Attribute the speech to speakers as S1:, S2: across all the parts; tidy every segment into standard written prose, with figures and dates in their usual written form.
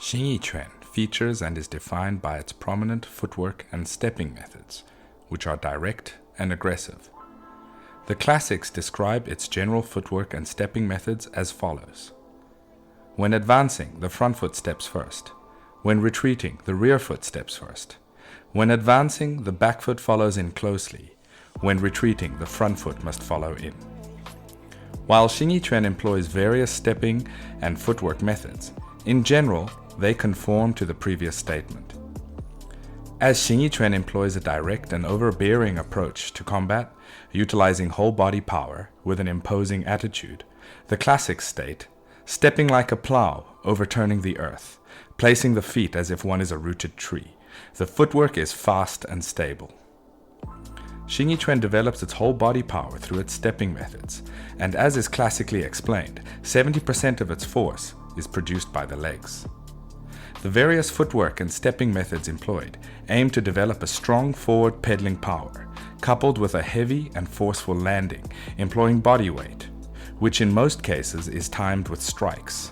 S1: Xingyi Quan features and is defined by its prominent footwork and stepping methods, which are direct and aggressive. The classics describe its general footwork and stepping methods as follows. When advancing, the front foot steps first. When retreating, the rear foot steps first. When advancing, the back foot follows in closely. When retreating, the front foot must follow in. While Xingyi Quan employs various stepping and footwork methods, in general, they conform to the previous statement. As Xingyi Quan employs a direct and overbearing approach to combat, utilizing whole body power with an imposing attitude, the classics state, stepping like a plow, overturning the earth, placing the feet as if one is a rooted tree. The footwork is fast and stable. Xingyi Quan develops its whole body power through its stepping methods, and as is classically explained, 70% of its force is produced by the legs. The various footwork and stepping methods employed aim to develop a strong forward pedaling power, coupled with a heavy and forceful landing, employing body weight, which in most cases is timed with strikes.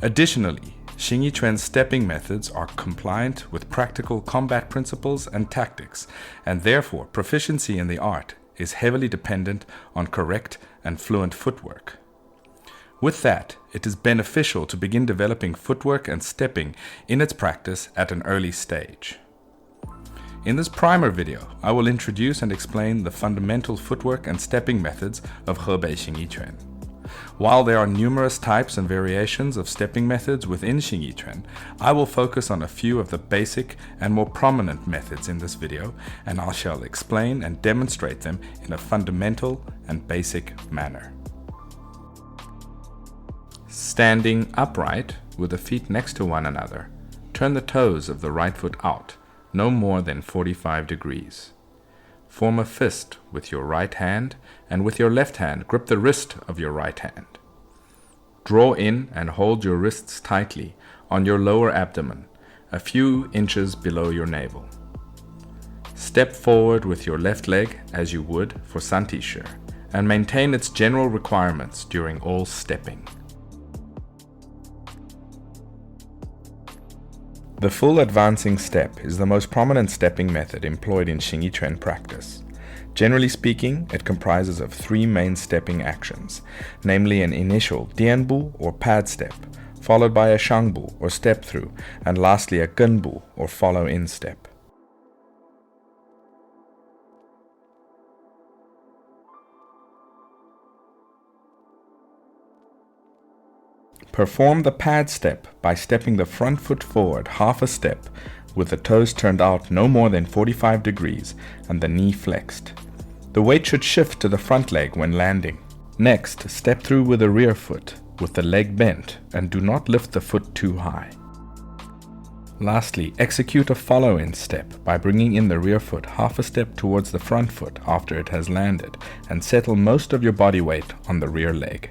S1: Additionally, Xingyi Quan's stepping methods are compliant with practical combat principles and tactics, and therefore proficiency in the art is heavily dependent on correct and fluent footwork. With that, it is beneficial to begin developing footwork and stepping in its practice at an early stage. In this primer video, I will introduce and explain the fundamental footwork and stepping methods of Hebei Xingyi Quan. While there are numerous types and variations of stepping methods within Xingyi Quan, I will focus on a few of the basic and more prominent methods in this video, and I shall explain and demonstrate them in a fundamental and basic manner. Standing upright with the feet next to one another, turn the toes of the right foot out, no more than 45 degrees. Form a fist with your right hand, and with your left hand grip the wrist of your right hand. Draw in and hold your wrists tightly on your lower abdomen, a few inches below your navel. Step forward with your left leg as you would for Santi Shi, and maintain its general requirements during all stepping. The full advancing step is the most prominent stepping method employed in Xingyi Quan practice. Generally speaking, it comprises of three main stepping actions, namely an initial dianbu or pad step, followed by a shangbu or step through, and lastly a genbu or follow in step. Perform the pad step by stepping the front foot forward half a step with the toes turned out no more than 45 degrees and the knee flexed. The weight should shift to the front leg when landing. Next, step through with the rear foot with the leg bent and do not lift the foot too high. Lastly, execute a follow-in step by bringing in the rear foot half a step towards the front foot after it has landed and settle most of your body weight on the rear leg.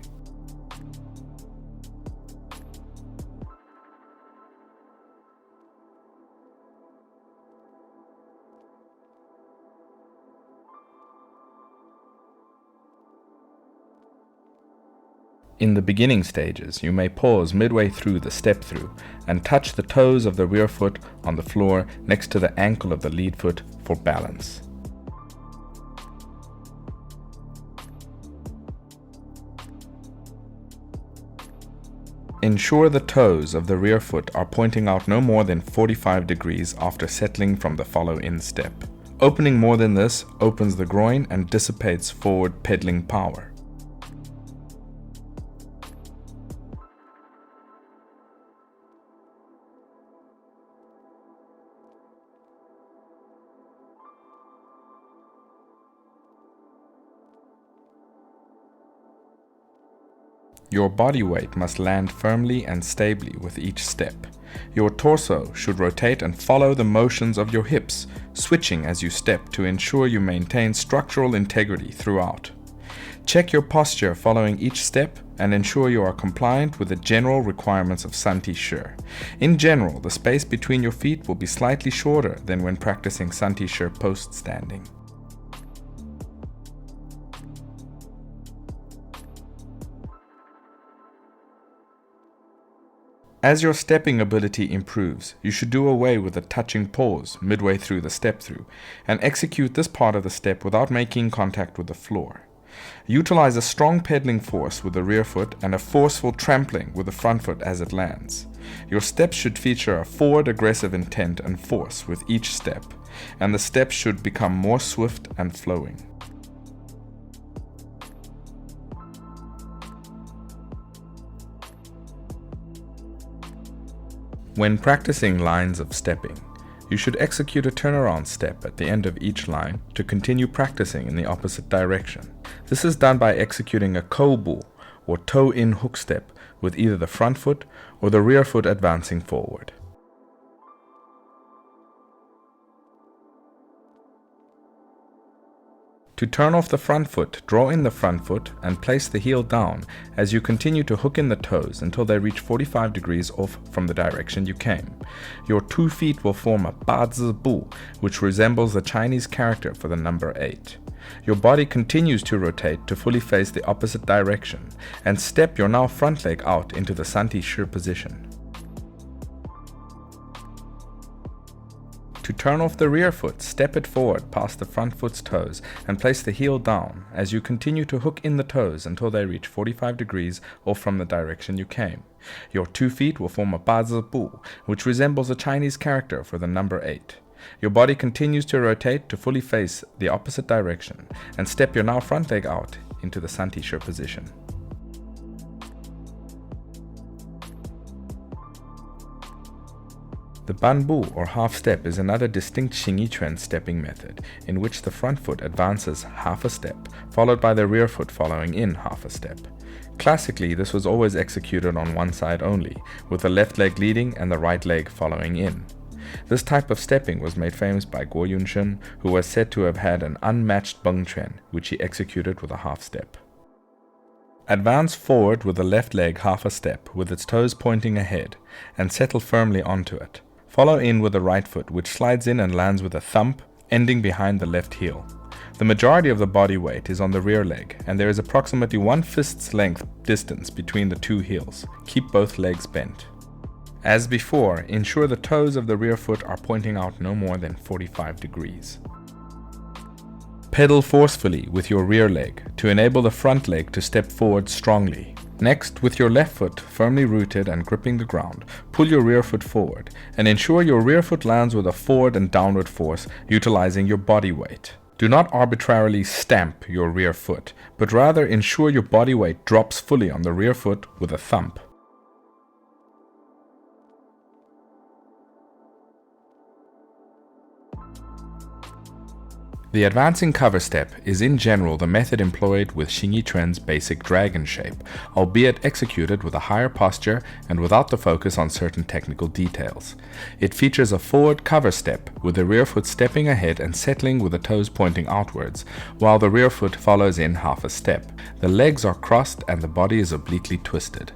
S1: In the beginning stages, you may pause midway through the step through and touch the toes of the rear foot on the floor next to the ankle of the lead foot for balance. Ensure the toes of the rear foot are pointing out no more than 45 degrees after settling from the follow-in step. Opening more than this opens the groin and dissipates forward pedaling power. Your body weight must land firmly and stably with each step. Your torso should rotate and follow the motions of your hips, switching as you step to ensure you maintain structural integrity throughout. Check your posture following each step and ensure you are compliant with the general requirements of Santi Shi. In general, the space between your feet will be slightly shorter than when practicing Santi Shi post-standing. As your stepping ability improves, you should do away with the touching pause midway through the step through and execute this part of the step without making contact with the floor. Utilize a strong pedaling force with the rear foot and a forceful trampling with the front foot as it lands. Your steps should feature a forward aggressive intent and force with each step, and the steps should become more swift and flowing. When practicing lines of stepping, you should execute a turnaround step at the end of each line to continue practicing in the opposite direction. This is done by executing a kobu or toe-in hook step with either the front foot or the rear foot advancing forward. To turn off the front foot, draw in the front foot and place the heel down as you continue to hook in the toes until they reach 45 degrees off from the direction you came. Your 2 feet will form a 八字步, which resembles the Chinese character for the number 8. Your body continues to rotate to fully face the opposite direction and step your now front leg out into the Santi Shi position. To turn off the rear foot, step it forward past the front foot's toes and place the heel down as you continue to hook in the toes until they reach 45 degrees off from the direction you came. Your 2 feet will form a 八字步, which resembles a Chinese character for the number 8. Your body continues to rotate to fully face the opposite direction and step your now front leg out into the Santi Shi position. The banbu or half step is another distinct Xingyi Quan stepping method in which the front foot advances half a step, followed by the rear foot following in half a step. Classically, this was always executed on one side only, with the left leg leading and the right leg following in. This type of stepping was made famous by Guo Yunshen, who was said to have had an unmatched beng quan, which he executed with a half step. Advance forward with the left leg half a step with its toes pointing ahead and settle firmly onto it. Follow in with the right foot, which slides in and lands with a thump, ending behind the left heel. The majority of the body weight is on the rear leg, and there is approximately 1 fist's length distance between the 2 heels. Keep both legs bent. As before, ensure the toes of the rear foot are pointing out no more than 45 degrees. Pedal forcefully with your rear leg to enable the front leg to step forward strongly. Next, with your left foot firmly rooted and gripping the ground, pull your rear foot forward and ensure your rear foot lands with a forward and downward force utilizing your body weight. Do not arbitrarily stamp your rear foot, but rather ensure your body weight drops fully on the rear foot with a thump. The advancing cover step is in general the method employed with Xingyi Quan's basic dragon shape, albeit executed with a higher posture and without the focus on certain technical details. It features a forward cover step with the rear foot stepping ahead and settling with the toes pointing outwards, while the rear foot follows in half a step. The legs are crossed and the body is obliquely twisted.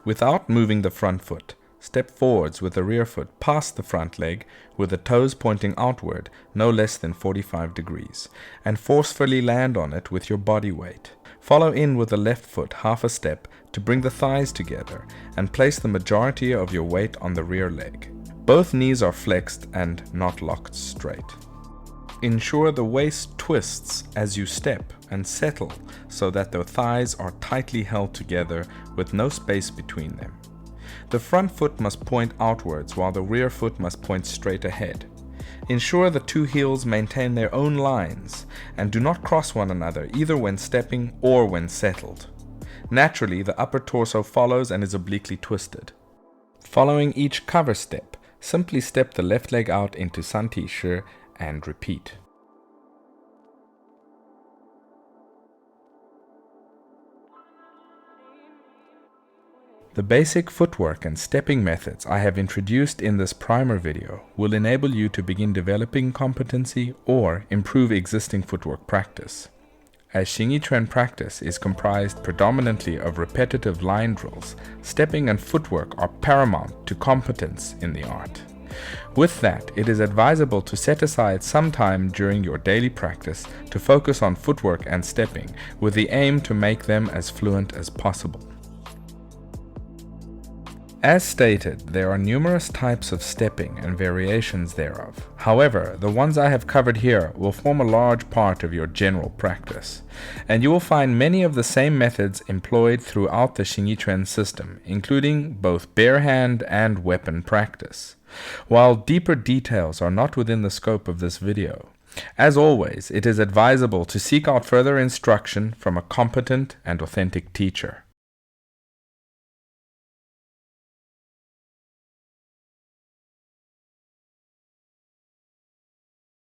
S1: Without moving the front foot, step forwards with the rear foot past the front leg with the toes pointing outward no less than 45 degrees and forcefully land on it with your body weight. Follow in with the left foot half a step to bring the thighs together and place the majority of your weight on the rear leg. Both knees are flexed and not locked straight. Ensure the waist twists as you step and settle so that the thighs are tightly held together with no space between them. The front foot must point outwards while the rear foot must point straight ahead. Ensure the 2 heels maintain their own lines and do not cross one another either when stepping or when settled. Naturally, the upper torso follows and is obliquely twisted. Following each cover step, simply step the left leg out into Santi Shi and repeat. The basic footwork and stepping methods I have introduced in this primer video will enable you to begin developing competency or improve existing footwork practice. As Xingyi Quan practice is comprised predominantly of repetitive line drills, stepping and footwork are paramount to competence in the art. With that, it is advisable to set aside some time during your daily practice to focus on footwork and stepping, with the aim to make them as fluent as possible. As stated, there are numerous types of stepping and variations thereof. However, the ones I have covered here will form a large part of your general practice, and you will find many of the same methods employed throughout the Xingyi Quan system, including both bare hand and weapon practice. While deeper details are not within the scope of this video, as always, it is advisable to seek out further instruction from a competent and authentic teacher.